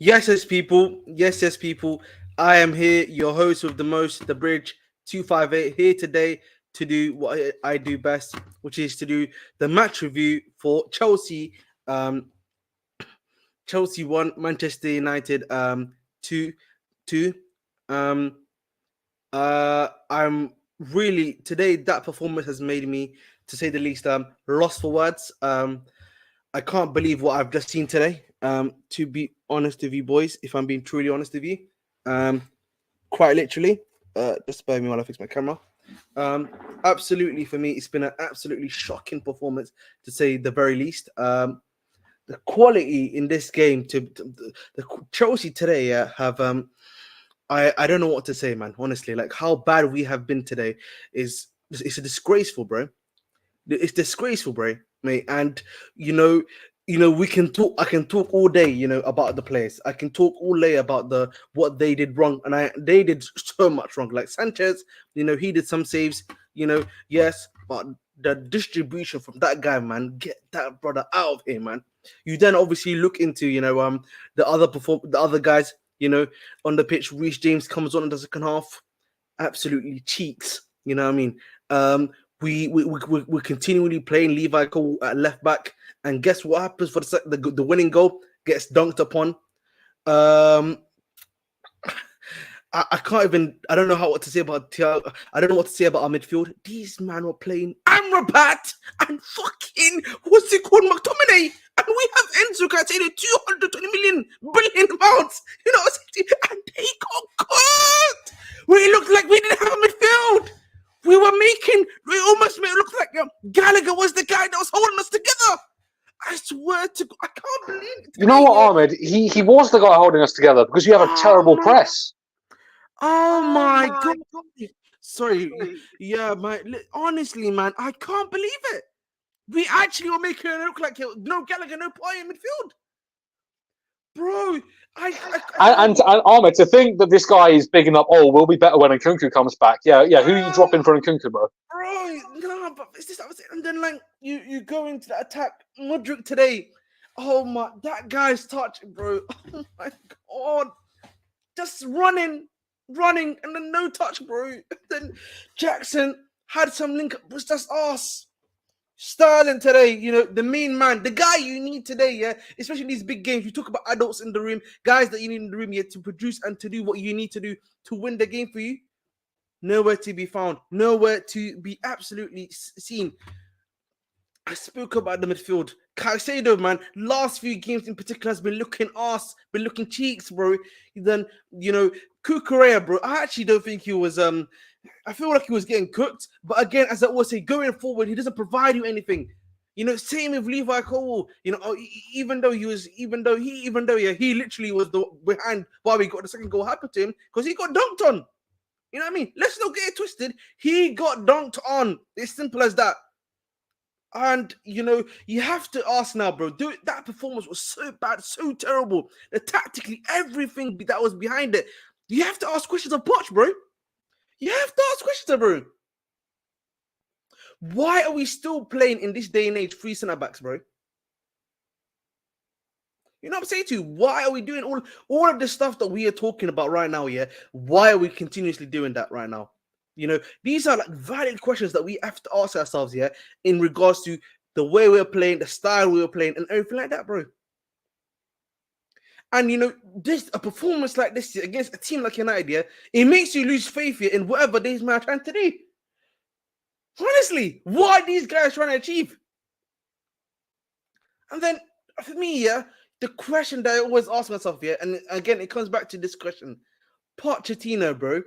Yes, people. Yes, people. I am here, your host with the most, the Bridge 258, here today to do what I do best, which is to do the match review for Chelsea. Um, Chelsea won, Manchester United 2-2. Um, I'm really today that performance has made me, to say the least, lost for words. I can't believe what I've just seen today. To be honest with you, boys, if I'm being truly honest with you, um, quite literally, just spare me while I fix my camera. Um, Absolutely, for me, it's been an absolutely shocking performance, to say the very least. The quality in this game to the Chelsea today have I don't know what to say, man. Honestly, like how bad we have been today is it's a disgraceful, bro. It's disgraceful, bro, mate. And you know, we can talk. I can talk all day, about the players. I can talk all day about the what they did wrong, and they did so much wrong. Like Sanchez, he did some saves. Yes, but the distribution from that guy, man, get that brother out of here, man. You then obviously look into, the other guys, on the pitch. Reece James comes on in the second half, absolutely cheeks. You know what I mean? We're continually playing Levi Cole at left back, and guess what happens for the winning goal? Gets dunked upon. I can't even. I don't know what to say about Thiago. I don't know what to say about our midfield. These man were playing Amrabat and fucking what's it called, McTominay, and we have Enzo Caicedo, 220 million billion pounds. And they got caught. We looked like we didn't have a midfield. We almost made it look like Gallagher was the guy that was holding us together. I swear to God, I can't believe it. You know what, Ahmed? He was the guy holding us together because you have a terrible press. Oh my God. Sorry. Yeah, honestly, man, I can't believe it. We actually were making it look like no Gallagher, no play in midfield. Bro, and Ahmed, to think that this guy is bigging up, we'll be better when Nkunku comes back. Yeah. Who are you dropping for Nkunku, bro? Bro, no, but it's just, and then like you go into the attack, Mudryk today. Oh my, that guy's touch, bro. Oh my God, just running, and then no touch, bro. And then Jackson had some link up, was just ass. Sterling today, the main man, the guy you need today, yeah, especially these big games. You talk about adults in the room, guys that you need in the room, yeah, to produce and to do what you need to do to win the game for you. Nowhere to be found, nowhere to be absolutely seen. I spoke about the midfield. Caicedo, man, last few games in particular has been looking ass, been looking cheeks, bro. Then, Cucurella, bro, I actually don't think he was, I feel like he was getting cooked. But again, as I always say, going forward, he doesn't provide you anything. Same with Levi Cole. Even though he literally was the behind why we got the second goal happen to him, because he got dunked on. You know what I mean? Let's not get it twisted. He got dunked on. It's simple as that. And you have to ask now, bro. That performance was so bad, so terrible. Tactically, everything that was behind it. You have to ask questions of Poch, bro. You have to ask questions of bro. Why are we still playing in this day and age 3 centre backs, bro? You know what I'm saying to you? Why are we doing all of the stuff that we are talking about right now? Yeah, why are we continuously doing that right now? These are like valid questions that we have to ask ourselves here in regards to the way we're playing, the style we're playing, and everything like that, bro. And a performance like this against a team like United, yeah, it makes you lose faith here in whatever these men are trying to do. Honestly, what are these guys trying to achieve? And then for me, yeah, the question that I always ask myself here, and again, it comes back to this question: Pochettino, bro.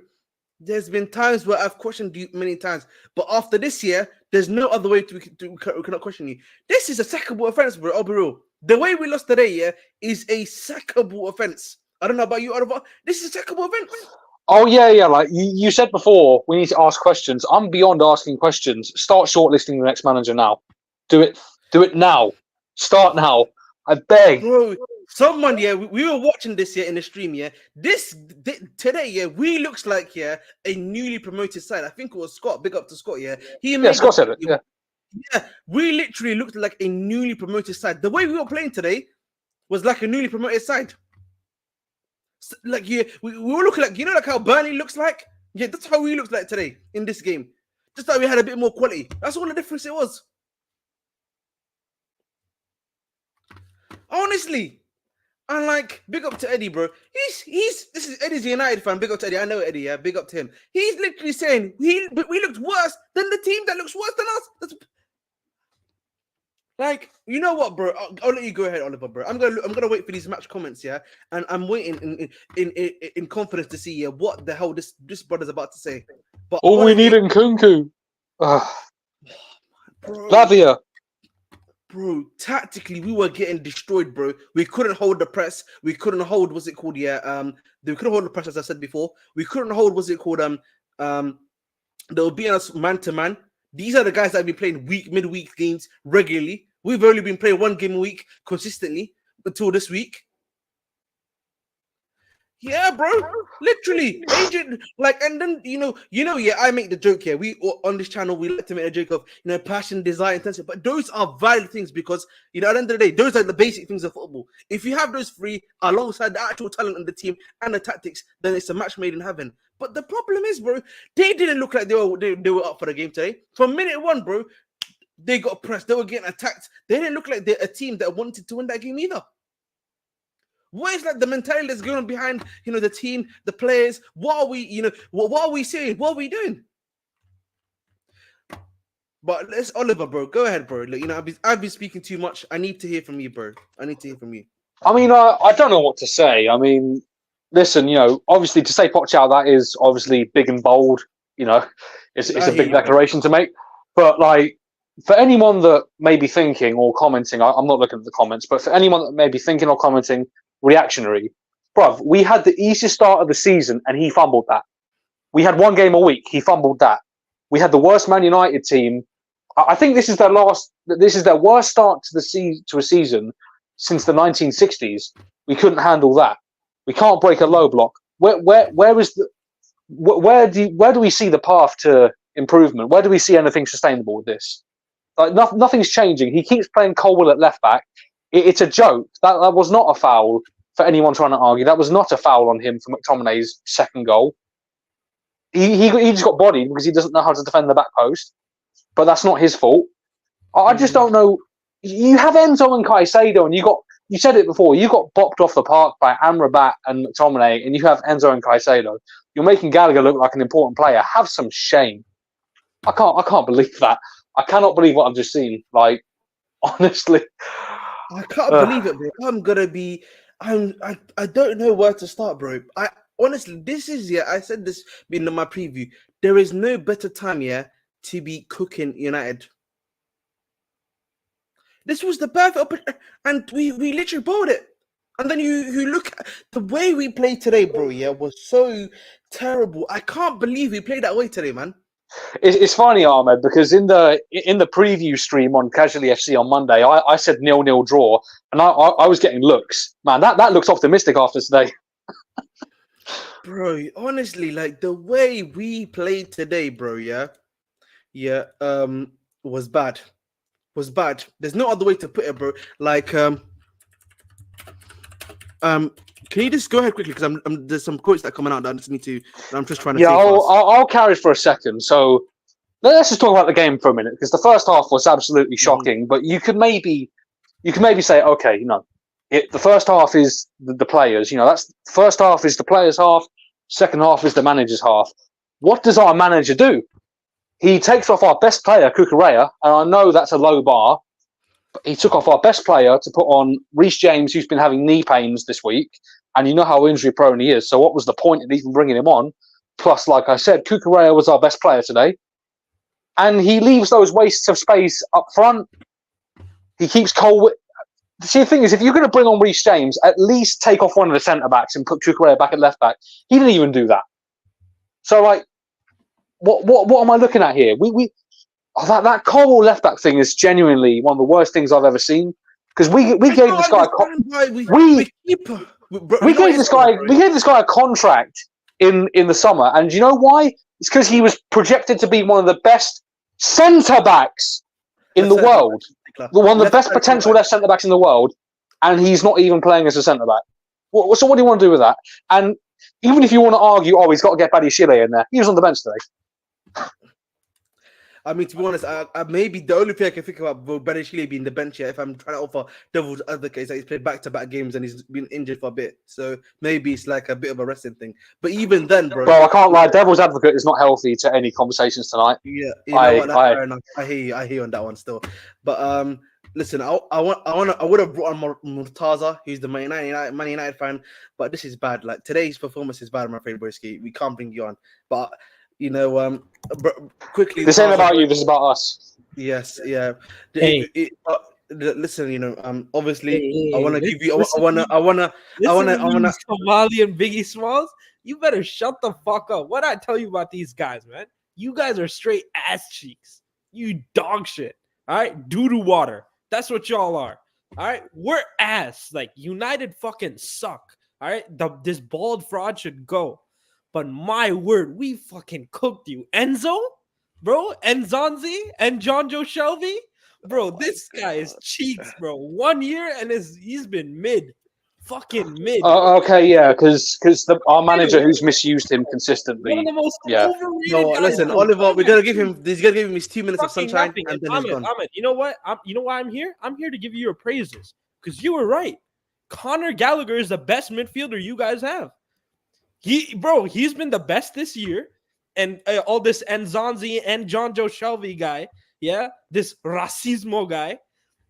There's been times where I've questioned you many times, but after this year, there's no other way we cannot question you. This is a sackable offense, bro. I'll be real. The way we lost today, yeah, is a sackable offense. I don't know about you, Oliver. This is a sackable offense. Oh, yeah. Like you said before, we need to ask questions. I'm beyond asking questions. Start shortlisting the next manager now. Do it now. Start now. I beg. Bro, someone, yeah, we were watching this here in the stream, yeah. Today, yeah, we looks like, yeah, a newly promoted side. I think it was Scott. Big up to Scott, yeah. Scott said it, yeah. Yeah, we literally looked like a newly promoted side. The way we were playing today was like a newly promoted side. Like we all look like like how Burnley looks like. Yeah, that's how we looked like today in this game. Just that we had a bit more quality. That's all the difference it was. Honestly. And like, big up to Eddie, bro. This is Eddie's a United fan. Big up to Eddie. I know Eddie, yeah. Big up to him. He's literally saying we looked worse than the team that looks worse than us. Like, you know what, bro? I'll let you go ahead, Oliver, bro. I'm gonna wait for these match comments, yeah. And I'm waiting in confidence to see what the hell this brother's about to say. But all we need in Kunku. Lavia. Bro, tactically we were getting destroyed, bro. We couldn't hold the press. We couldn't hold what's it called? Yeah, we couldn't hold the press, as I said before. We couldn't hold what's it called? They were beating us man to man. These are the guys that have been playing midweek games regularly. We've only been playing one game a week consistently until this week. Yeah, bro. Literally, agent. Like, and then yeah. I make the joke here. We on this channel, we like to make a joke of passion, desire, intensity. But those are valid things because at the end of the day, those are the basic things of football. If you have those three alongside the actual talent of the team and the tactics, then it's a match made in heaven. But the problem is, bro, they didn't look like they were up for the game today. From minute one, bro, they got pressed. They were getting attacked. They didn't look like they're a team that wanted to win that game either. What is like the mentality that's going on behind, the team, the players? What are we, what are we saying? What are we doing? But let's Oliver, bro. Go ahead, bro. Like, I've been speaking too much. I need to hear from you, bro. I need to hear from you. I mean, I don't know what to say. I mean, listen, obviously to say Poch out, that is obviously big and bold. It's a big declaration to make. But like, for anyone that may be thinking or commenting, I'm not looking at the comments, but for anyone that may be thinking or commenting, reactionary, bruv, we had the easiest start of the season and he fumbled that. We had one game a week, he fumbled that. We had the worst Man United team. I think this is their worst start to a season since the 1960s. We couldn't handle that. We can't break a low block. Where do we see the path to improvement? Where do we see anything sustainable with this? Like nothing's changing. He keeps playing Colwell at left back. It's a joke. That was not a foul for anyone trying to argue. That was not a foul on him for McTominay's second goal. He just got bodied because he doesn't know how to defend the back post. But that's not his fault. I just don't know. You have Enzo and Caicedo, and you said it before. You got bopped off the park by Amrabat and McTominay, and you have Enzo and Caicedo. You're making Gallagher look like an important player. Have some shame. I can't believe that. I cannot believe what I've just seen. Like, honestly. I can't believe it, bro. I don't know where to start, bro. Honestly, this is I said this in my preview. There is no better time to be cooking United. This was the perfect and we literally bowled it. And then you look at the way we played today, bro, was so terrible. I can't believe we played that way today, man. It's funny, Ahmed, because in the preview stream on Casually FC on Monday, I said 0-0 draw, and I was getting looks. Man, that looks optimistic after today. Bro, honestly, like the way we played today, bro, was bad. Was bad. There's no other way to put it, bro. Like, can you just go ahead quickly because there's some quotes that are coming out that I just need to. I'm just trying to. Yeah, I'll carry it for a second. So let's just talk about the game for a minute because the first half was absolutely shocking. But you could maybe say, okay, the first half is the players. That's first half is the players' half. Second half is the manager's half. What does our manager do? He takes off our best player, Cucurella, and I know that's a low bar. But he took off our best player to put on Reece James, who's been having knee pains this week, and you know how injury prone he is. So what was the point of even bringing him on? Plus, like I said, Cucurella was our best player today, and he leaves those wastes of space up front. He keeps Cole. See, the thing is, if you're going to bring on Reece James, at least take off one of the centre backs and put Cucurella back at left back. He didn't even do that. So, like, what am I looking at here? That Cole left back thing is genuinely one of the worst things I've ever seen because we gave this guy we gave this guy a contract in the summer, and do you know why? It's because he was projected to be one of the best centre backs in the world, one of the best potential left centre backs in the world, and he's not even playing as a centre back. So what do you want to do with that? And even if you want to argue, oh, he's got to get Badiashile in there, he was on the bench today. I mean, to be honest, maybe the only thing I can think about Badiashile being the bench here, if I'm trying to offer devil's advocate, is that he's played back-to-back games and he's been injured for a bit. So maybe it's like a bit of a resting thing. But even then, bro. Well, I can't lie. Devil's advocate is not healthy to any conversations tonight. Yeah, you know what? That's fair enough. I hear you. I hear you on that one still. But listen, I would have brought on Murtaza, who's the Man United fan. But this is bad. Like today's performance is bad, I'm afraid, Brisky. We can't bring you on. But you know, quickly. This ain't about you. This is about us. Yes, yeah. Hey. Listen, you know, obviously, Hey, I want to give you. I want to. Somali and Biggie Smalls. You better shut the fuck up. What I tell you about these guys, man? You guys are straight ass cheeks. You dog shit. All right, doo-doo water. That's what y'all are. All right, we're ass. Like United fucking suck. All right, this bald fraud should go. But my word, we fucking cooked you. Enzo, bro, Enzonzi, and John Joe Shelby, bro, this guy is cheeks, bro. 1 year and he's been mid. Fucking mid. Okay, yeah, because our manager who's misused him consistently. One of the most overrated guys. Listen, Oliver, we're gonna give him. He's gonna give him his 2 minutes of sunshine, nothing. and then he's gone. Ahmed, you know what? You know why I'm here? I'm here to give you your praises because you were right. Conor Gallagher is the best midfielder you guys have. He's been the best this year, and all this Nzonzi and John Joe Shelby guy, this racismo guy.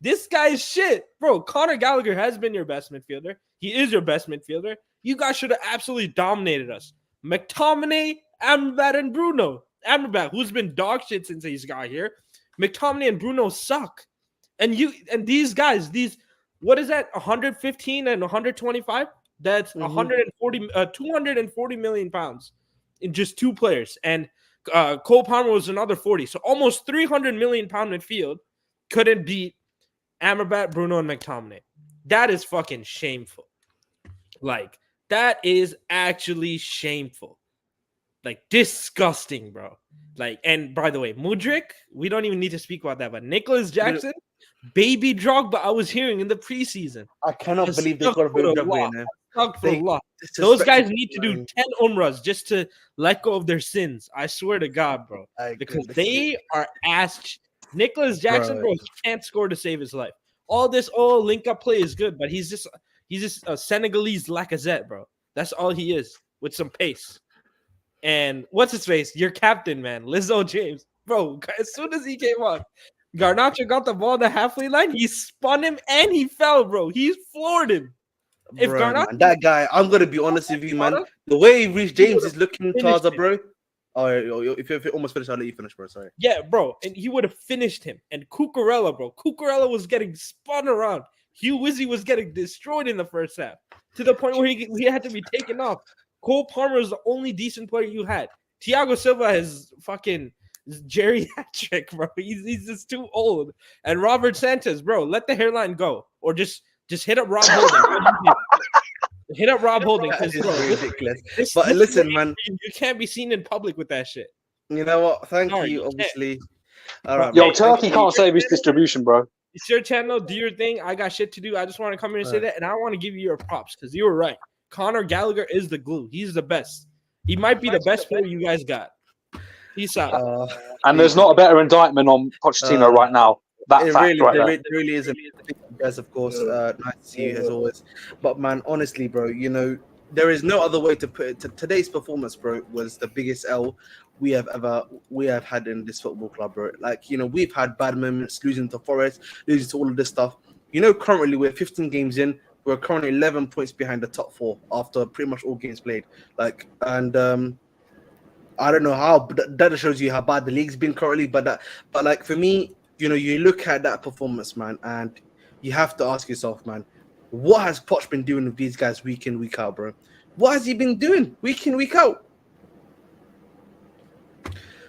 This guy's shit, bro. Conor Gallagher has been your best midfielder. He is your best midfielder. You guys should have absolutely dominated us. McTominay, Amrabat, and Bruno. Amrabat, who's been dog shit since he's got here. McTominay and Bruno suck. And these guys, what is that? 115 and 125? That's 240 million pounds in just two players. And Cole Palmer was another 40. So almost 300 million pound midfield couldn't beat Amrabat, Bruno, and McTominay. That is fucking shameful. Like, that is actually shameful. Like, disgusting, bro. Like, and by the way, Mudryk, we don't even need to speak about that, but Nicholas Jackson, baby Drogba, I was hearing in the preseason. I cannot believe they got a bit of Drogba in there. Those guys need to do 10 umrahs just to let go of their sins. I swear to God, bro. Because they are ass. Nicholas Jackson, bro, he can't score to save his life. All this link-up play is good, but he's just a Senegalese Lacazette, bro. That's all he is, with some pace. And what's his face? Your captain, man, Lizzo James. Bro, as soon as he came on, Garnacho got the ball at the halfway line. He spun him and he fell, bro. He floored him. If Garnacho, that guy, I'm going to be honest with you, man. The way Reece James is looking, Taza, bro. Oh, if you almost finished, I'll let you finish, bro. Sorry. Yeah, bro. And he would have finished him. And Cucurella, bro. Cucurella was getting spun around. Hugh Wizzy was getting destroyed in the first half to the point where he had to be taken off. Cole Palmer is the only decent player you had. Thiago Silva is fucking geriatric, bro. He's just too old. And Robert Sanchez, bro, let the hairline go. Or just hit up Rob Holding. Hit up Rob Holding. That is ridiculous. But listen, man. You can't be seen in public with that shit. You know what? Thank you, obviously. All right, yo, Turkey can't save his distribution, bro. It's your channel. Do your thing. I got shit to do. I just want to come here and say that. And I want to give you your props because you were right. Conor Gallagher is the glue. He's the best. He might be the best player you guys got. Peace out. And there's not a better indictment on Pochettino right now. That it fact really, right there really isn't. Guys, of course, nice to see you as always. But man, honestly, bro, you know, there is no other way to put it. Today's performance, bro, was the biggest L we have had in this football club, bro. Like, you know, we've had bad moments, losing to Forest, losing to all of this stuff. You know, currently we're 15 games in. We're currently 11 points behind the top four after pretty much all games played. Like, and I don't know how, but that shows you how bad the league's been currently. But like for me, you know, you look at that performance, man, and you have to ask yourself, man, what has Poch been doing with these guys week in, week out, bro? What has he been doing week in, week out?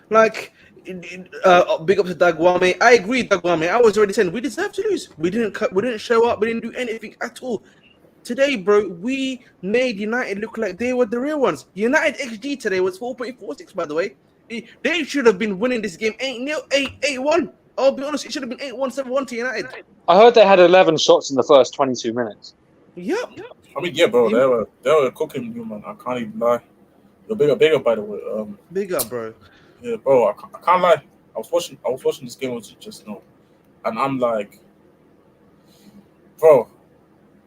Like, big up to Dagwame. I agree, Dagwame. I was already saying we deserve to lose. We didn't show up. We didn't do anything at all. Today, bro, we made United look like they were the real ones. United XG today was 4.46, by the way. They should have been winning this game 8-0, 8-1. I'll be honest, it should have been 8-1, 7-1 to United. I heard they had 11 shots in the first 22 minutes. Yep. I mean, yeah, bro, You they were cooking you, man. I can't even lie. You're bigger, by the way. bigger, bro. Yeah, bro, I can't lie. I was watching this game with you just now, and I'm like, bro.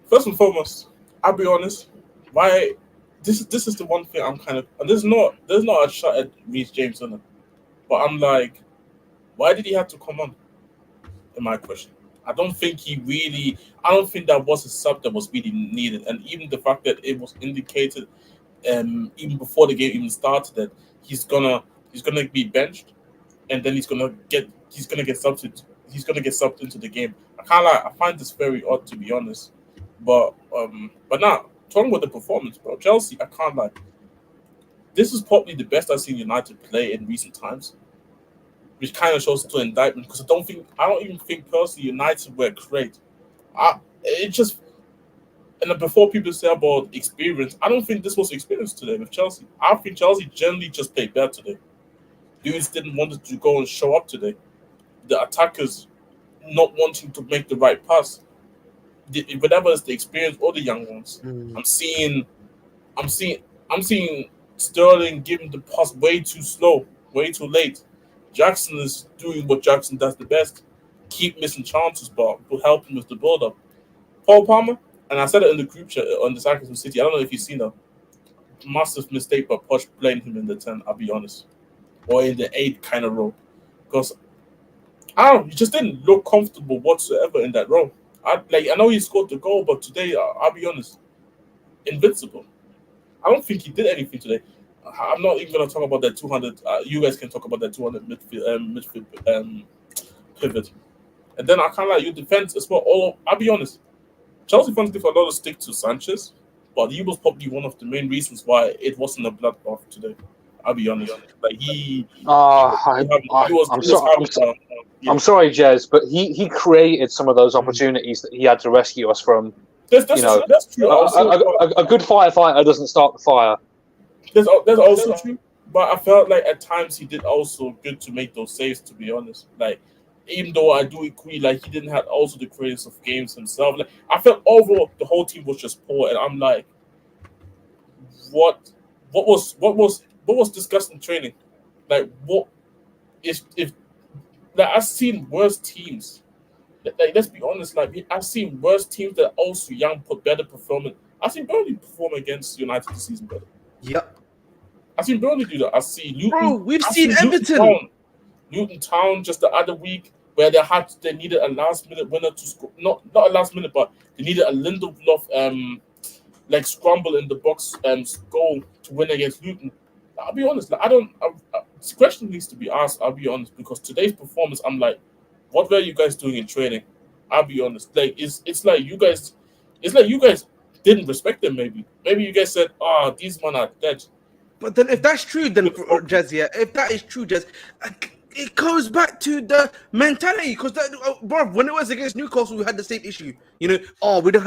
First and foremost, I'll be honest. Why? This is the one thing I'm kind of, and there's not a shot at Reece James on it, but I'm like, why did he have to come on? In my question, I don't think that was a sub that was really needed, and even the fact that it was indicated, even before the game even started, that he's gonna he's gonna be benched, and then he's gonna get subbed into the game. I can't lie, I find this very odd, to be honest. But now talking about the performance, bro, Chelsea, I can't lie. This is probably the best I've seen United play in recent times, which kind of shows to indictment because I don't even think personally United were great. It just, and then before people say about experience, I don't think this was experience today with Chelsea. I think Chelsea generally just played better today. Dudes didn't want to go and show up today. The attackers not wanting to make the right pass. Whatever is the experience or the young ones. Mm. I'm seeing I'm seeing I'm seeing Sterling giving the pass way too slow, way too late. Jackson is doing what Jackson does the best. Keep missing chances, but help him with the build up. Paul Palmer, and I said it in the group chat on the Sarcasm City. I don't know if you've seen that. Massive mistake by Poch playing him in the 10, I'll be honest. Or in the 8 kind of role. Because I don't know, he just didn't look comfortable whatsoever in that role. I know he scored the goal, but today, I'll be honest, invincible. I don't think he did anything today. I'm not even gonna talk about that 200. You guys can talk about that 200 midfield pivot, and then I can't like your defense as well. All I'll be honest, Chelsea fans give a lot of stick to Sanchez, but he was probably one of the main reasons why it wasn't a bloodbath today. I'll be honest, like I'm sorry. yeah. I'm sorry, Jez, but he created some of those opportunities that he had to rescue us from. That's You know, that's true. a good firefighter doesn't start the fire. That's also true. But I felt like at times he did also good to make those saves. To be honest, like even though I do agree, like he didn't have also the greatest of games himself. Like I felt overall the whole team was just poor, and I'm like, what, what was discussed in training? Like what if like I've seen worse teams. Like let's be honest, like I've seen worse teams that also young put better performance. I've seen Burnley perform against United this season better. Yep. I've seen Burnley do that. I see Luton. Bro, we've I've seen Everton. Luton Town just the other week where they needed a last minute winner to score. Not a last minute, but they needed a Lindelof like scramble in the box goal to win against Luton. I'll be honest, like this question needs to be asked. I'll be honest because today's performance, I'm like, what were you guys doing in training? I'll be honest. Like it's like you guys didn't respect them. Maybe you guys said, these men are dead. But then, if that's true, then Jez, yeah, if that is true, Jez, it goes back to the mentality. Because, bro, when it was against Newcastle, we had the same issue. You know, they don't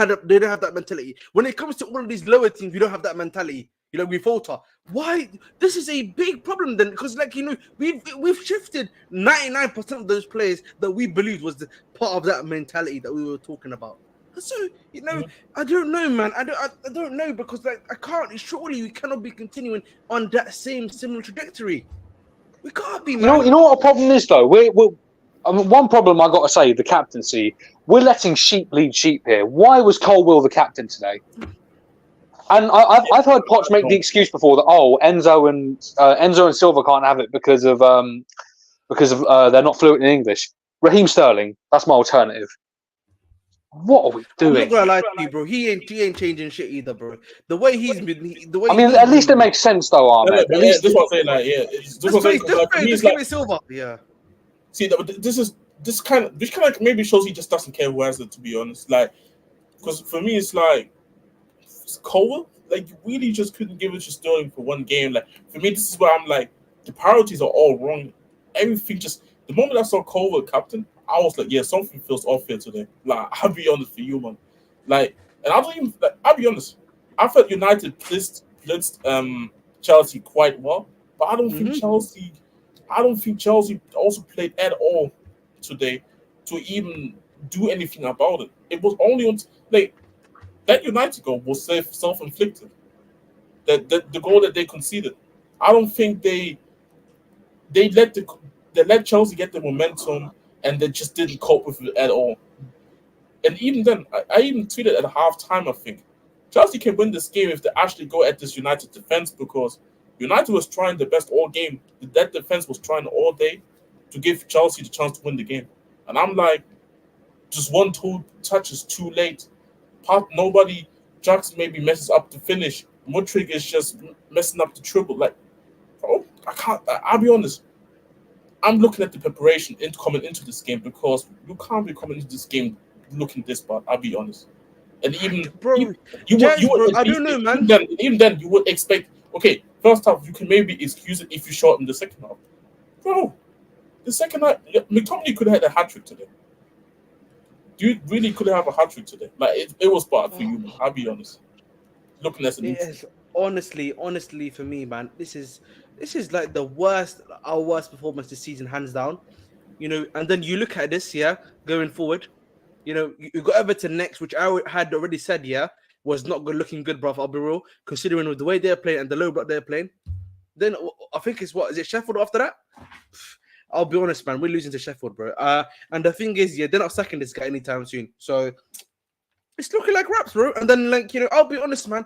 have that mentality. When it comes to all of these lower teams, we don't have that mentality. You know, we falter. Why? This is a big problem then, because, like, you know, we've shifted 99% of those players that we believed was the part of that mentality that we were talking about. So, you know, I don't know, man. I don't know because like I can't. Surely we cannot be continuing on that similar trajectory. We can't be, man. You know what a problem is though. One problem I got to say, the captaincy. We're letting sheep lead sheep here. Why was Colwill the captain today? And I've heard Poch make the excuse before that Enzo and Silva can't have it because of they're not fluent in English. Raheem Sterling, that's my alternative. What are we doing? I'm not gonna lie to you, bro. He ain't changing shit either, bro. The way he's been, at least it makes sense though, Ahmed. At least this what I'm saying, like, yeah. This what I'm saying. He's like Silva, yeah. See, this kind of maybe shows he just doesn't care who has it. To be honest, like, because for me it's like Cole, like you really just couldn't give it to Sterling for one game. Like for me, this is where I'm like the priorities are all wrong. Everything just the moment I saw Cole captain, I was like, yeah, something feels off here today. Like, I'll be honest for you, man. Like, and I don't even. Like, I'll be honest. I felt United blitzed Chelsea quite well, but I don't think Chelsea. I don't think Chelsea also played at all today to even do anything about it. It was only on like That United goal was self-inflicted. The goal that they conceded, I don't think they let they let Chelsea get the momentum, and they just didn't cope with it at all. And even then, I even tweeted at halftime, I think Chelsea can win this game if they actually go at this United defense, because United was trying the best all game. That defense was trying all day to give Chelsea the chance to win the game. And I'm like, just 1-2 touches too late. Nobody, Jackson maybe messes up the finish. Mudryk is just messing up the triple. Like, oh, I can't. I'll be honest. I'm looking at the preparation coming into this game, because you can't be coming into this game looking this bad. I'll be honest. And even Bro, you bro, would I don't know, man. Even then, you would expect, okay, first half you can maybe excuse it if you shorten the second half. Bro, the second half, McTominay could have had a hat trick today. You really could have a hat trick today. Like it was bad for you, man. I'll be honest. Looking at the Yes, honestly, for me, man, this is like our worst performance this season, hands down. You know, and then you look at this, going forward. You know, you got Everton next, which I had already said, was not good, looking good, bro. I'll be real, considering with the way they're playing and the low block they're playing. Then I think it's what is it Sheffield after that? I'll be honest, man, we're losing to Sheffield, bro. And the thing is, they're not sacking this guy anytime soon, so it's looking like raps, bro. And then, like, you know, I'll be honest, man.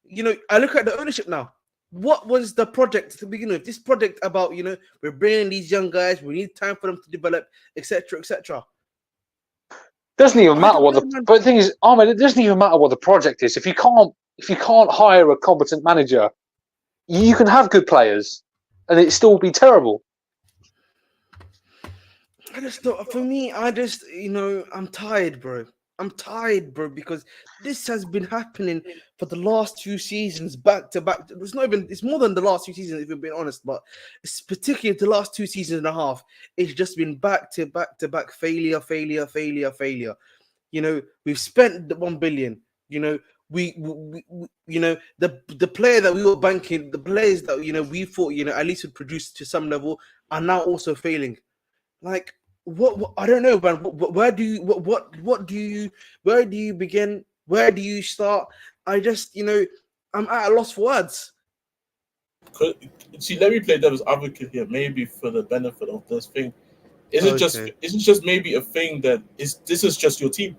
You know, I look at the ownership now. What was the project to begin with? This project about, you know, we're bringing these young guys, we need time for them to develop, etc., etc. Doesn't even matter what know, but the thing is, Ahmed, it doesn't even matter what the project is. If you can't hire a competent manager, you can have good players, and it still be terrible. I just don't. For me, you know, I'm tired, bro. I'm tired, bro, because this has been happening for the last 2 seasons, back to back. It's more than the last 2 seasons, if you're being honest, but it's particularly the last 2 seasons and a half. It's just been back to back failure. You know, we've spent the 1 billion. You know, we you know, the player that we were banking, the players that, you know, we thought, you know, at least would produce to some level, are now also failing. Like, what I don't know, man. Where do you begin? Where do you start? I just, you know, I'm at a loss for words. See, let me play devil's advocate here, maybe for the benefit of this thing. Is it just maybe a thing that this is just your team?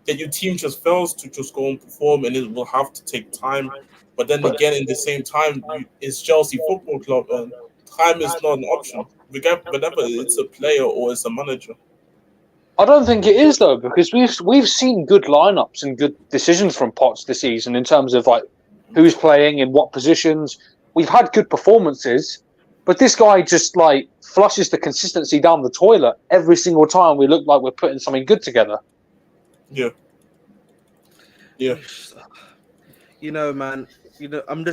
That your team just fails to just go and perform, and it will have to take time. But then again, in the same time, it's Chelsea Football Club, and time is not an option. Whenever it's a player or it's a manager. I don't think it is though, because we've seen good lineups and good decisions from Poch this season in terms of like who's playing in what positions. We've had good performances, but this guy just like flushes the consistency down the toilet every single time we look like we're putting something good together. Yeah. You know, man. You know, I'm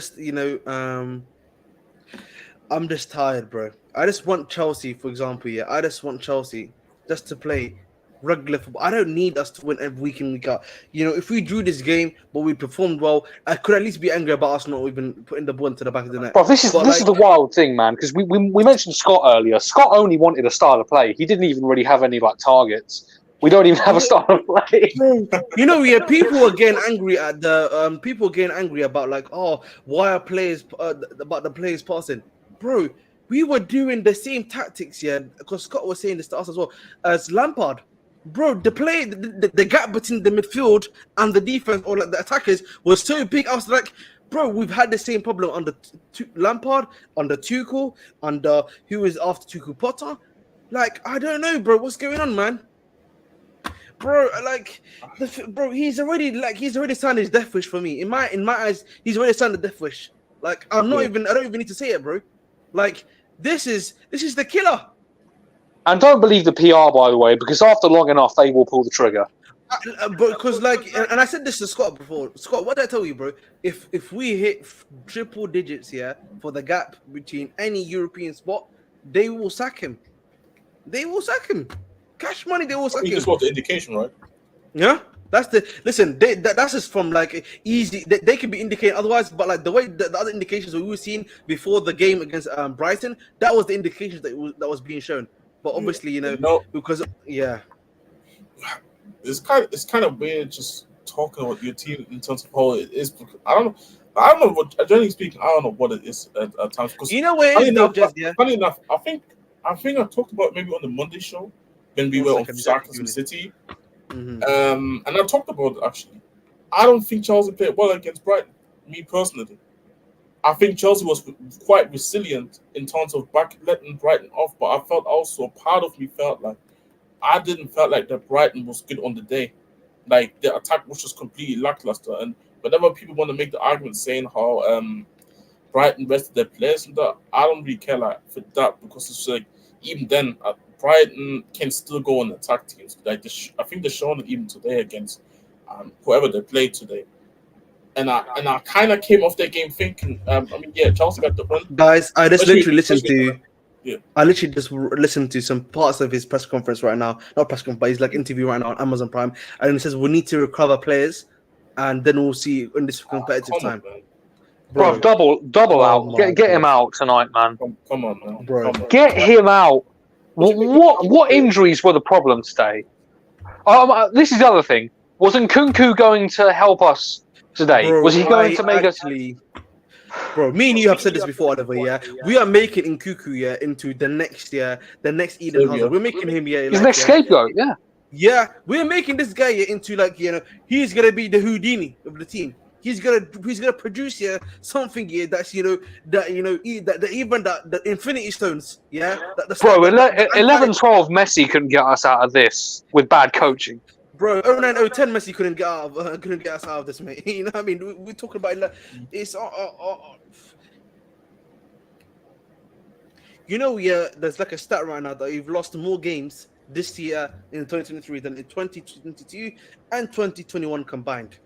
just tired, bro. I just want Chelsea, for example. I just want Chelsea just to play regular football. I don't need us to win every week in, week out. You know, if we drew this game but we performed well, I could at least be angry about us not even putting the ball into the back of the net. Bro, this is the wild thing, man. Because we mentioned Scott earlier. Scott only wanted a style of play. He didn't even really have any like targets. We don't even have a style of play. You know, people are getting angry at the people getting angry about like, oh, why are players about the players passing, bro. We were doing the same tactics, because Scott was saying this to us as well as Lampard, bro. The gap between the midfield and the defense, or like the attackers, was so big. I was like, bro, we've had the same problem under Lampard, under Tuchel, under who is after Tuchel, Potter. Like, I don't know, bro. What's going on, man? Bro, like, bro, he's already signed his death wish for me. In my eyes, he's already signed the death wish. Like, I don't even need to say it, bro. Like, this is the killer. And don't believe the PR, by the way, because after long enough, they will pull the trigger. Because, like, and I said this to Scott before. Scott, what did I tell you, bro? If we hit triple digits for the gap between any European spot, they will sack him. Cash money, they will sack him. You just want the indication, right? Yeah. That's that's just from like easy. They can be indicating otherwise, but like the way the other indications we were seeing before the game against Brighton, that was the indications that was being shown. But obviously, because it's kind of weird. Just talking about your team in terms of how it is. I don't know. What generally speaking, I don't know what it is at times. Because You know what it is, though, Jez, yeah? funny enough, I think I talked about maybe on the Monday show when we were on Sarcasm City. Mm-hmm. And I talked about it actually. I don't think Chelsea played well against Brighton. Me personally, I think Chelsea was quite resilient in terms of letting Brighton off. But I felt also part of me felt like I didn't felt like that Brighton was good on the day. Like the attack was just completely lackluster. And whenever people want to make the argument saying how Brighton rested their players and that, I don't really care like for that because it's like even then Brighton can still go on attack teams. Like I think they're showing it even today against whoever they played today. And I kind of came off that game thinking, Chelsea got the win. Guys, I just literally listened to some parts of his press conference right now. Not press conference, but he's like interview right now on Amazon Prime, and he says we need to recover players, and then we'll see in this competitive time. Bro, double out. Get him out tonight, man. Come on, man. Bro. Get him out. What injuries were the problem today? This is the other thing. Was Nkunku going to help us today? Bro, was he going to make us? Bro, me and you have said this before, Oliver. Yeah, we are making Nkunku into the next Eden Hazard. We're making him his next scapegoat. Yeah. Yeah, we're making this guy into he's gonna be the Houdini of the team. He's gonna produce something that's the Infinity Stones. Yeah, bro. 11-12 Messi couldn't get us out of this with bad coaching. Bro, 09-010 Messi couldn't get us out of this, mate. You know what I mean? We're talking about it's there's like a stat right now that you've lost more games this year in 2023 than in 2022 and 2021 combined.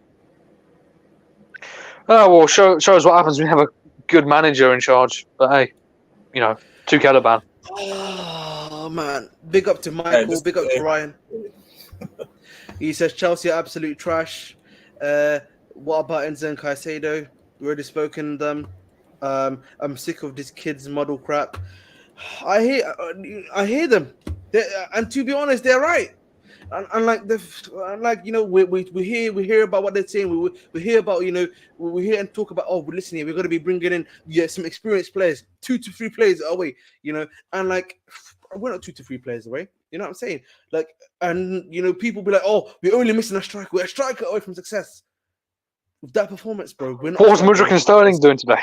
Oh well, shows what happens when you have a good manager in charge. But hey, two Caliban. Oh man, big up to Michael, big up to Ryan. He says Chelsea are absolute trash. What about Enzo and Caicedo? We already spoken them. I'm sick of this kids model crap. I hear them, and to be honest, they're right. We hear about what they're saying. We hear about we hear and talk about we're listening. We're going to be bringing in some experienced players, 2 to 3 players away. And we're not 2 to 3 players away. You know what I'm saying? People be like, we're only missing a striker. We're a striker away from success. With that performance, bro. What was Mudryk and Sterling doing today?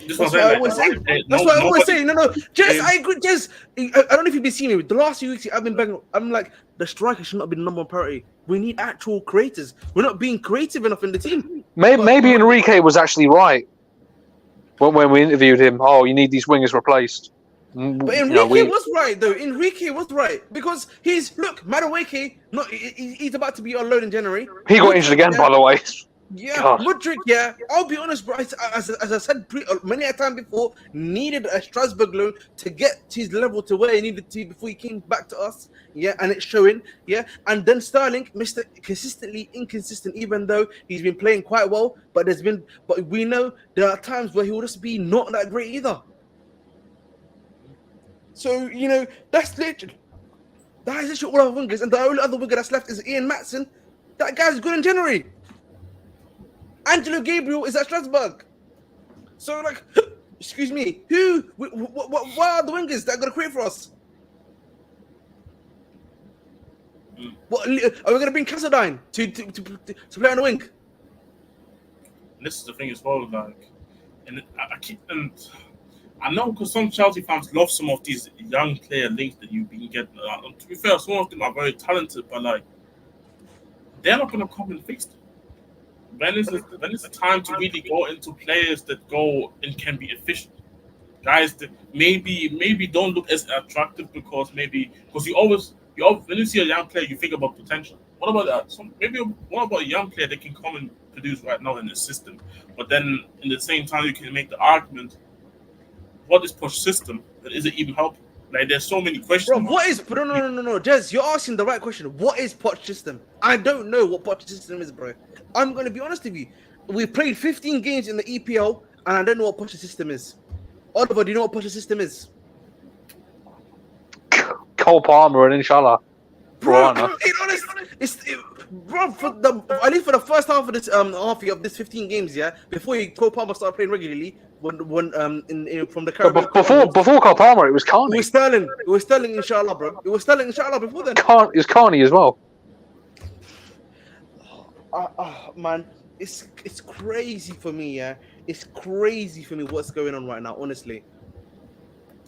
That's what I always say. That's what I always say. No, Jez, I agree. Jez, I don't know if you've been seeing me. The last few weeks, I've been banging. I'm like, the striker should not be the number one priority. We need actual creators. We're not being creative enough in the team. Maybe Enrique was actually right when we interviewed him. Oh, you need these wingers replaced. But Enrique was right, though. Enrique was right because Madueke, he's about to be on loan in January. He got injured again, by the way. Yeah, Mudryk, I'll be honest, bro. As I said many a time before, needed a Strasbourg loan to get his level to where he needed to before he came back to us. Yeah, and it's showing. Yeah, and then Sterling, Mr. Consistently inconsistent, even though he's been playing quite well. But we know there are times where he will just be not that great either. So that's literally all our wingers, and the only other winger that's left is Ian Maatson. That guy's good in January. Angelo Gabriel is at Strasbourg. So, excuse me, what are the wingers that are going to create for us? What are we going to bring Cassadine to play on the wing? This is the thing as well, I know because some Chelsea fans love some of these young player links that you've been getting. To be fair, some of them are very talented, but they're not going to come and fix them. When is the time to really go into players that go and can be efficient? Guys that maybe don't look as attractive because you always when you see a young player you think about potential. What about that? What about a young player that can come and produce right now in the system? But then in the same time you can make the argument, what is Poch's system? Is it even helping? There's so many questions. Bro, what is no, Jez, you're asking the right question. What is Poch's system? I don't know what Poch's system is, bro. I'm gonna be honest with you. We played 15 games in the EPL, and I don't know what Poch's system is. Oliver, do you know what Poch's system is? Cole Palmer and Inshallah. Bro, Piranha. in honest, bro, at least for the first half of this half of this 15 games, yeah, before Cole Palmer started playing regularly, when from the But Caribbean Cup onwards, before Cole Palmer, it was it Carney. was Sterling. It was Sterling, inshallah, bro. It was Sterling, inshallah, before then. It was Carney as well. Man, it's crazy for me, yeah. It's crazy for me what's going on right now, honestly.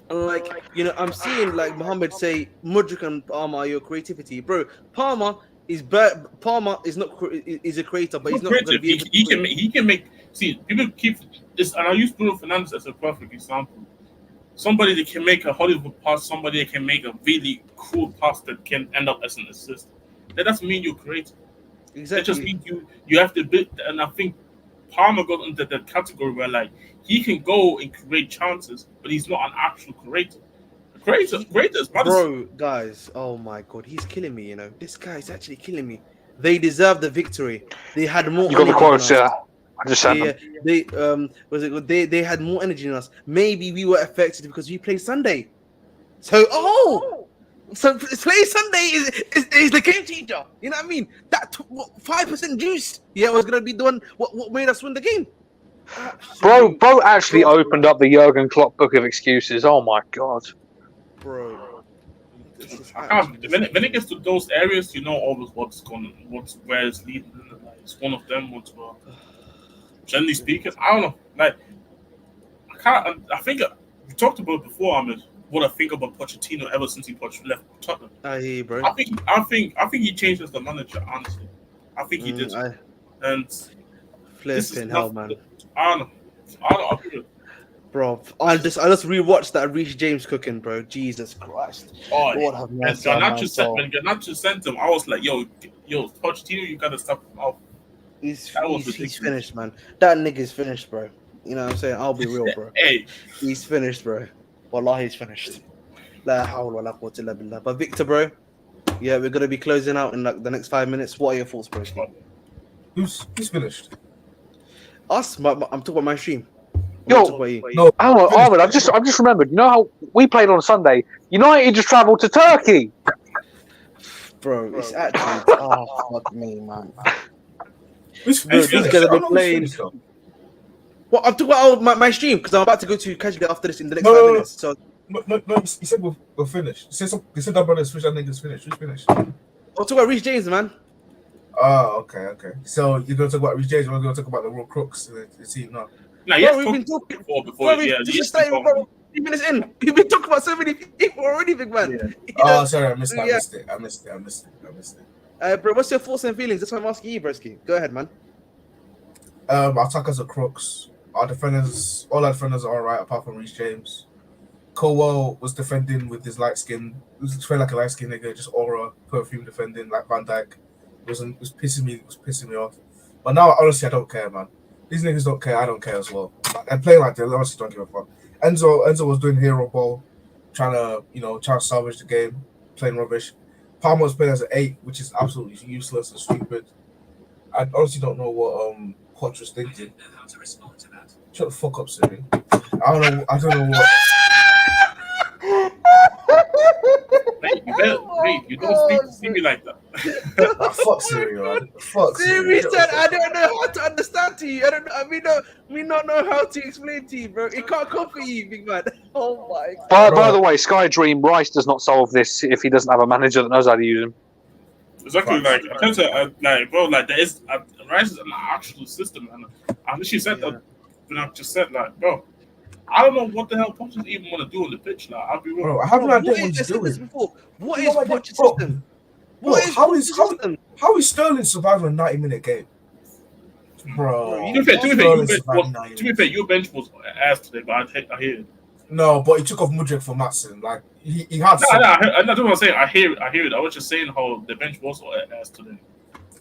Like, you know, I'm seeing like Mohammed say Mudrik and Palmer are your creativity, bro. Palmer is Palmer is not is a creator, but he's not going to be able to. He can make. See, people keep this, and I use Bruno Fernandes as a perfect example. Somebody that can make a Hollywood pass, somebody that can make a really cool pass that can end up as an assist. That doesn't mean you're creative. Exactly. That just means you have to build. And I think Palmer got into that category where like he can go and create chances, but he's not an actual creator. Creators, bro, guys. Oh my god, he's killing me. You know, this guy is actually killing me. They deserve the victory. They had more. You got the quotes, yeah. I just said them. They had more energy than us. Maybe we were affected because we played Sunday. So so playing Sunday is the game changer. You know what I mean? That 5% juice, yeah, was gonna be the one what made us win the game. Bro actually opened up the Jurgen Klopp book of excuses. Oh my god. Bro. When it gets to those areas, you know always where it's leading. Like, it's one of them ones where, generally speaking, I don't know. Like, I think we talked about it before, Ahmed, what I think about Pochettino ever since he left Tottenham. I hear you, bro. I think he changed as the manager. Honestly, I think he did. And flipping hell, man. I don't know. Bro, I just rewatched that Reece James cooking, bro. Jesus Christ. Oh, Lord have mercy. When Garnacho sent him, I was like, yo, Pochettino, you gotta stop him out. He's finished, man. That nigga's finished, bro. You know what I'm saying? I'll be real, bro. Hey, he's finished, bro. Wallah, he's finished. La hawla wa la quwwata illa billah. But Victor, bro, yeah, we're gonna be closing out in like the next 5 minutes. What are your thoughts, bro? Who's finished? Us? I'm talking about my stream. Yo, no, Ahmed, I've just remembered. You know how we played on Sunday? United just travelled to Turkey. Bro, it's actually fuck me, man. Who's gonna be playing. Well, I'm talking about my stream because I'm about to go to casually after this in the next 5 minutes. So no, you said we're finished. You said that brother's finished. I think it's finished. Who's finished? I'm talking about Reece James, man. Oh, okay. So you're gonna talk about Reece James, or we're gonna talk about the real crooks in the team now? No, yes, we've been talking before. Yeah, just started 3 minutes in. We've been talking about so many people already, big man. Yeah. Oh, sorry, I missed it. I missed it. Bro, what's your thoughts and feelings? That's why I'm asking you, broski. Go ahead, man. Our attackers are crooks. All our defenders are alright, apart from Reece James. Colwell was defending with his light skin. He was defending like a light skin nigga, just aura, perfume defending like Van Dijk. It was pissing me off. But now, honestly, I don't care, man. These niggas don't care. I don't care as well. And playing like they honestly don't give a fuck. Enzo was doing hero ball, trying to salvage the game, playing rubbish. Palmer was playing as an 8, which is absolutely useless and stupid. I honestly don't know what Poch was thinking. Shut the fuck up, Siri. I don't know what. You don't speak to Siri like that. Fuck Siri, man. Fuck Siri said, I don't know how to understand to you. I don't know. We not know how to explain to you, bro. It can't come for you, big man. Oh my god. By the way, Sky Dream, Rice does not solve this if he doesn't have a manager that knows how to use him. Exactly, like I tell you, bro, like there is Rice is an actual system, and I literally said that when I just said, like, bro, I don't know what the hell Poch even want to do on the pitch. Like, I'll be real. Bro, I have no idea what he's doing. What is Poch's system? How is Sterling surviving a 90-minute game? Bro, to be fair, your bench was ass today, but I hear it. No, but he took off Mudrik for Matson. Like he had. I don't want to say I hear it. I was just saying how the bench was ass today.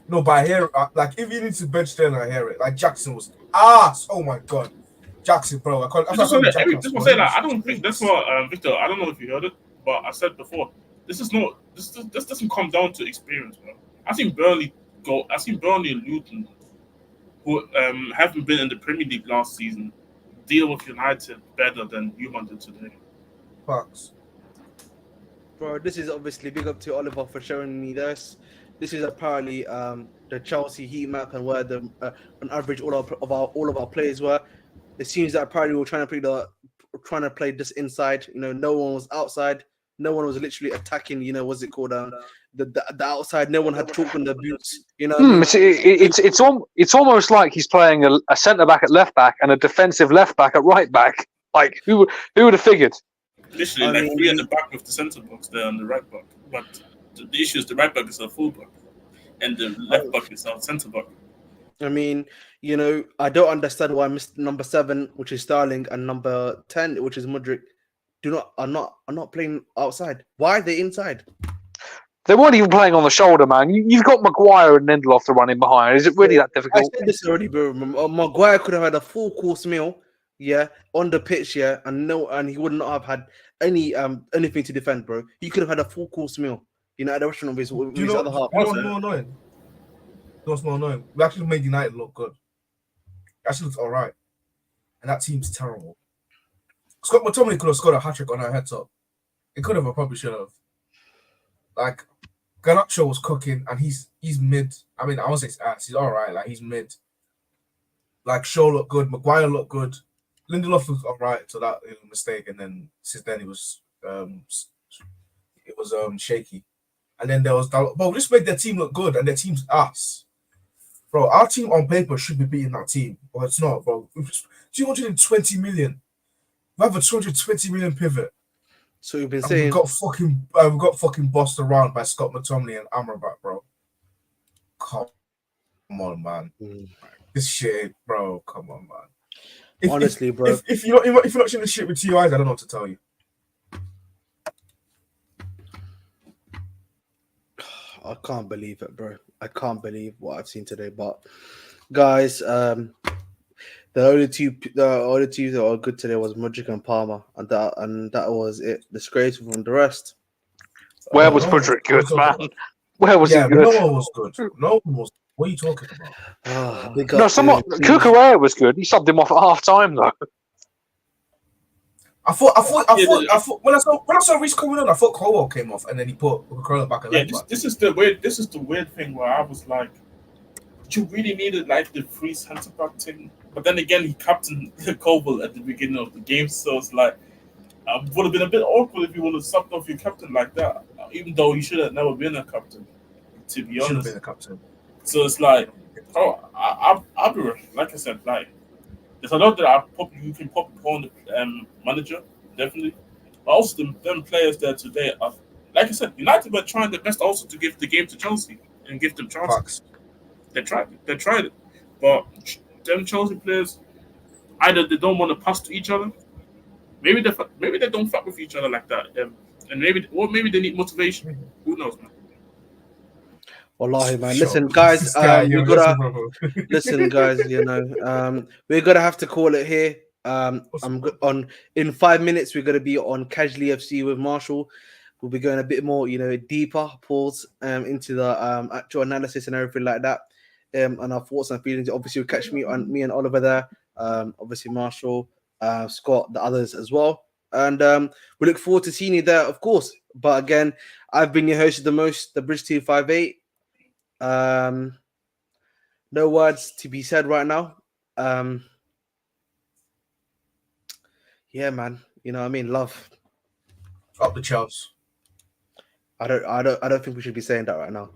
No, but I hear like if you need to bench Sterling, I hear it. Like Jackson was ass. Oh my god, Jackson, bro. I don't think that's what Victor. I don't know if you heard it, but I said before. This doesn't come down to experience, bro. I've seen Burnley and Luton, who haven't been in the Premier League last season, deal with United better than Human did today. Facts. Bro, this is obviously big up to Oliver for showing me this. This is apparently the Chelsea heat map and where the on average all of our players were. It seems that apparently we were trying to play this inside. You know, no one was outside. No one was literally attacking. You know, what's it called? The outside. No one had chalk on their boots. You know what I mean? It's almost like he's playing a centre back at left back and a defensive left back at right back. Like who would have figured? Literally, I like mean, three at the back with the centre backs there on the right back. But the issue is the right back is a full back, and the left back is our centre back. I mean, you know, I don't understand why number 7, which is Sterling, and number 10, which is Mudryk, are not playing outside. Why are they inside? They weren't even playing on the shoulder, man. You've got Maguire and Lindelof to run in behind. Is it really that I difficult? said this already, bro. Maguire could have had a full course meal, yeah, on the pitch, yeah, and he would not have had anything to defend, bro. He could have had a full course meal, you know, at the restaurant with his other half. You know what's more annoying? You know what's more annoying? We actually made United look good. It actually looks all right. And that team's terrible. Scott McTominay could have scored a hat-trick on our heads up. It could have, I probably should have. Like, Garnacho was cooking, and he's mid. I mean, I won't say he's ass. He's all right. Like, he's mid. Like, Shaw looked good. Maguire looked good. Lindelof was all right, so that was a mistake. And then since then, it was shaky. And then there was that. But we just made their team look good, and their team's ass. Bro, our team on paper should be beating that team, but it's not, bro. 220 million. We have a 220 million pivot. So we've been And saying we got fucking bossed around by Scott McTominay and Amrabat, bro. Come on, man. This shit, bro. Come on, man. Honestly, bro. If you're not seeing this shit with 2 eyes, I don't know what to tell you. I can't believe it, bro. I can't believe what I've seen today. But guys, the only two that are good today was Mudryk and Palmer, and that was it. Disgraceful from the rest. Where was Mudryk good, man? Where was he good? No one was good. No one was. What are you talking about? Cucurella was good. He subbed him off at half time though. I thought when I saw Reece coming on, I thought Colwell came off and then he put Cucurella back. This is the weird thing where I was like, you really needed like the free centre back thing, but then again he captained Colwell at the beginning of the game, so it's like would have been a bit awkward if you would have subbed off your captain like that, even though he should have never been a captain, to be honest. Should have been a captain. So it's like, I'll be like I said, like there's a lot that you can pop on the manager, definitely. But also them players there today are, like I said, United were trying their best also to give the game to Chelsea and give them chances. Facts. They tried it. But them Chelsea players, either they don't want to pass to each other, maybe they don't fuck with each other like that, and maybe they need motivation. Who knows, man? Wallahi, man. Listen, guys, we gotta listen, guys. You know, we're gonna have to call it here. In 5 minutes. We're gonna be on Casually FC with Marshall. We'll be going a bit more, you know, deeper pause into the actual analysis and everything like that, and our thoughts and feelings. Obviously, you'll catch me and Oliver there. Obviously, Marshall, Scott, the others as well, and we look forward to seeing you there, of course. But again, I've been your host of the most, the Bridge 258. No words to be said right now. Yeah, man. You know what I mean? Love. Up the Chelsea. I don't think we should be saying that right now.